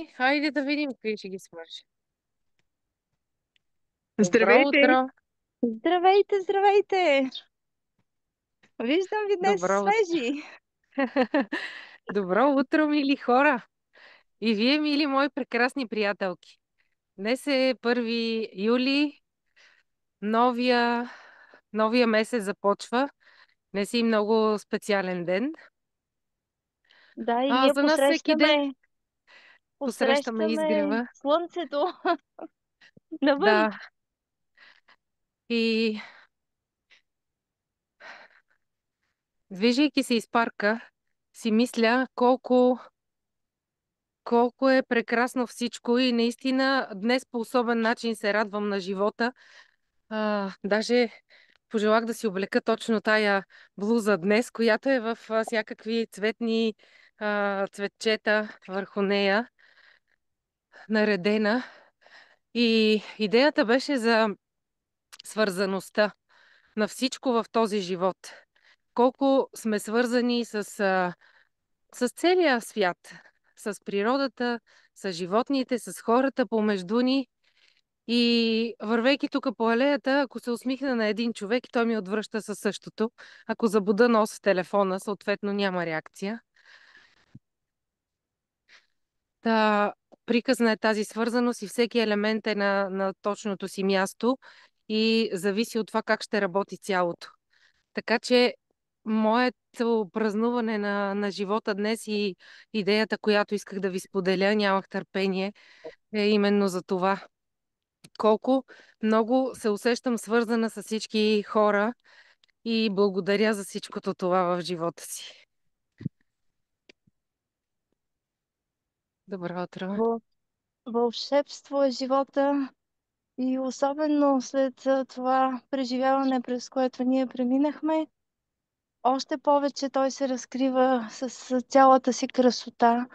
Хайде да видим какви ще ги свърши. Добро Здравейте! утро! Здравейте, здравейте! Виждам ви днес Добро утро! свежи. Добро утро, мили хора! И вие, мили мои прекрасни приятелки! Днес е 1 юли, новия, новия месец започва. Днес е и много специален ден. Да, и А ние за нас всеки ден посрещаме посрещаме изгрева. слънцето навън. Да, и движейки се из парка, си мисля колко е прекрасно всичко и наистина днес по особен начин се радвам на живота. Даже пожелах да си облека точно тая блуза днес, която е в всякакви цветни цветчета върху нея, наредена. И идеята беше за свързаността на всичко в този живот. Колко сме свързани с целия свят, с природата, с животните, с хората помежду ни. И вървейки тук по алеята, ако се усмихна на един човек, той ми отвръща със същото. Ако забуда нос в телефона, съответно няма реакция. Та, приказна е тази свързаност и всеки елемент е на точното си място и зависи от това как ще работи цялото. Така че моето празнуване на живота днес и идеята, която исках да ви споделя, нямах търпение, е именно за това. Колко много се усещам свързана с всички хора и благодаря за всичкото това в живота си. Добро утро. Въ- Вълшебство е живота и особено след това преживяване, през което ние преминахме, още повече той се разкрива с цялата си красота,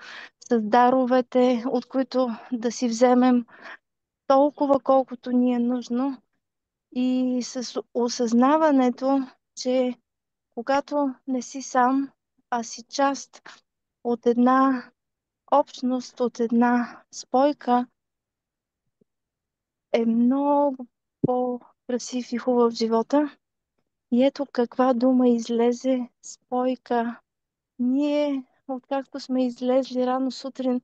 с даровете, от които да си вземем толкова, колкото ни е нужно. И с осъзнаването, че когато не си сам, а си част от една общност, от една спойка, е много по-красив и хубав живота. И ето каква дума излезе спойка. Ние, откакто сме излезли рано сутрин,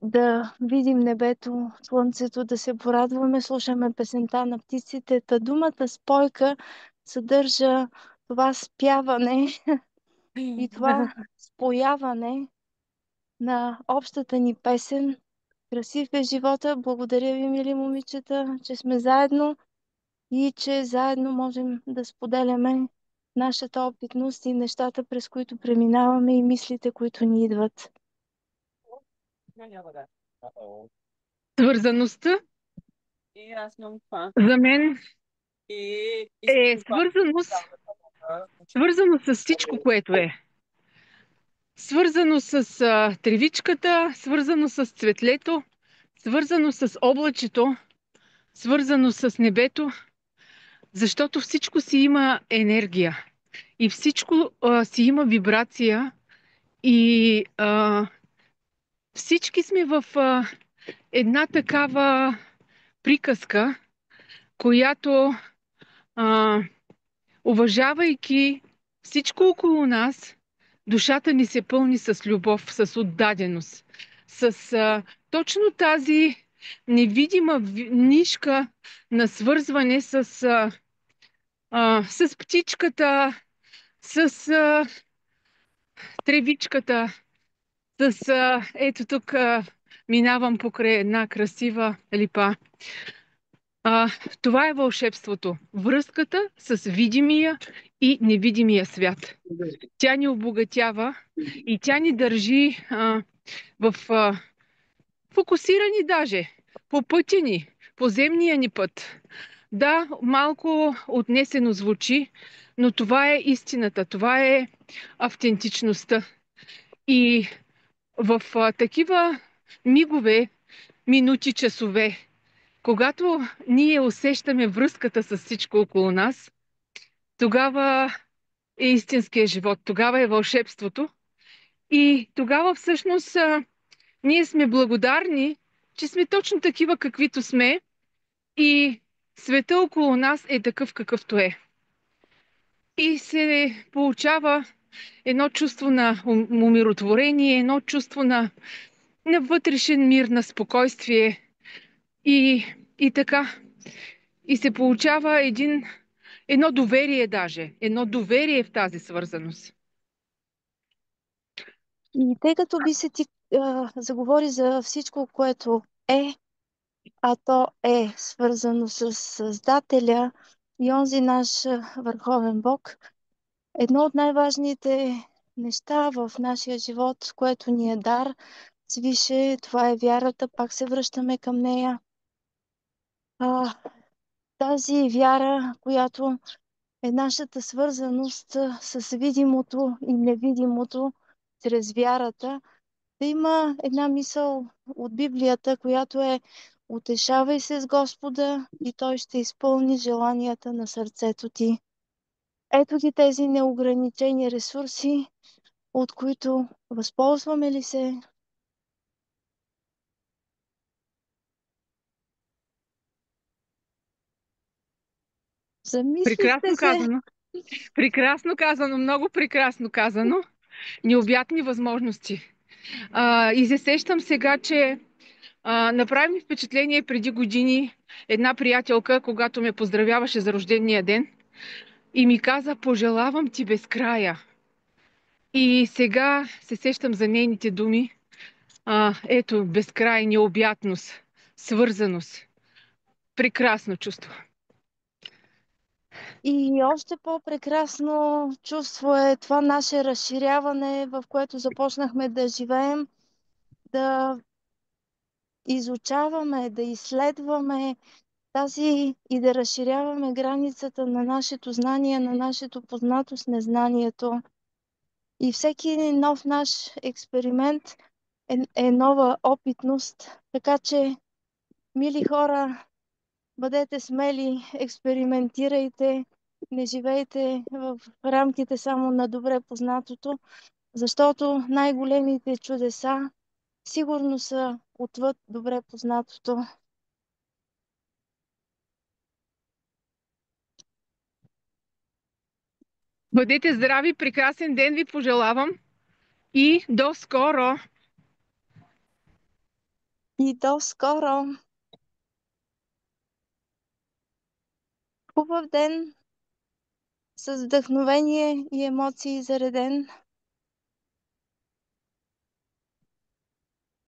да видим небето, слънцето, да се порадваме, слушаме песента на птиците. Та думата спойка съдържа това спяване и това спояване на общата ни песен. Красив е живота. Благодаря ви, мили момичета, че сме заедно и че заедно можем да споделяме нашата опитност и нещата, през които преминаваме и мислите, които ни идват. Свързаността за мен е свързано с всичко, което е. Свързано с тревичката, свързано с цветлето, свързано с облачето, свързано с небето, защото всичко си има енергия и всичко си има вибрация и всички сме в една такава приказка, която а, уважавайки всичко около нас, душата ни се пълни с любов, с отдаденост, с точно тази невидима нишка на свързване с птичката, с тревичката, ето тук минавам покрай една красива липа. А, Това е вълшебството. Връзката с видимия и невидимия свят. Тя ни обогатява и тя ни държи в фокусирани даже по пътя ни, по земния ни път. Да, малко отнесено звучи, но това е истината, това е автентичността. И в такива мигове, минути, часове, когато ние усещаме връзката с всичко около нас, тогава е истинския живот, тогава е вълшебството. И тогава всъщност Ние сме благодарни, че сме точно такива, каквито сме и света около нас е такъв, какъвто е. И се получава едно чувство на умиротворение, едно чувство на вътрешен мир, на спокойствие и, и така. И се получава едно доверие даже, едно доверие в тази свързаност. И тъй като би се ти заговори за всичко, което е, а то е свързано с Създателя и онзи наш върховен Бог, едно от най-важните неща в нашия живот, което ни е дар, свише, това е вярата, пак се връщаме към нея. Тази вяра, която е нашата свързаност с видимото и невидимото чрез вярата, да има една мисъл от Библията, която е: утешавай се с Господа и Той ще изпълни желанията на сърцето ти. Ето ги тези неограничени ресурси, от които възползваме ли се? Замислихте Прекрасно се. казано. Прекрасно казано, много прекрасно казано. Необятни възможности. И се сещам сега, че направи ми впечатление преди години една приятелка, когато ме поздравяваше за рождения ден и ми каза: пожелавам ти безкрая. И сега се сещам за нейните думи. Ето, безкрай, необятност, свързаност. Прекрасно чувство. И още по-прекрасно чувство е това наше разширяване, в което започнахме да живеем, да изучаваме, да изследваме тази и да разширяваме границата на нашето знание, на нашето познато с незнанието. И всеки нов наш експеримент е нова опитност. Така че, мили хора, бъдете смели, експериментирайте, не живейте в рамките само на добре познатото, защото най-големите чудеса сигурно са отвъд добре познатото. Бъдете здрави, прекрасен ден ви пожелавам и до скоро! И до скоро! Хубав ден, с вдъхновение и емоции зареден.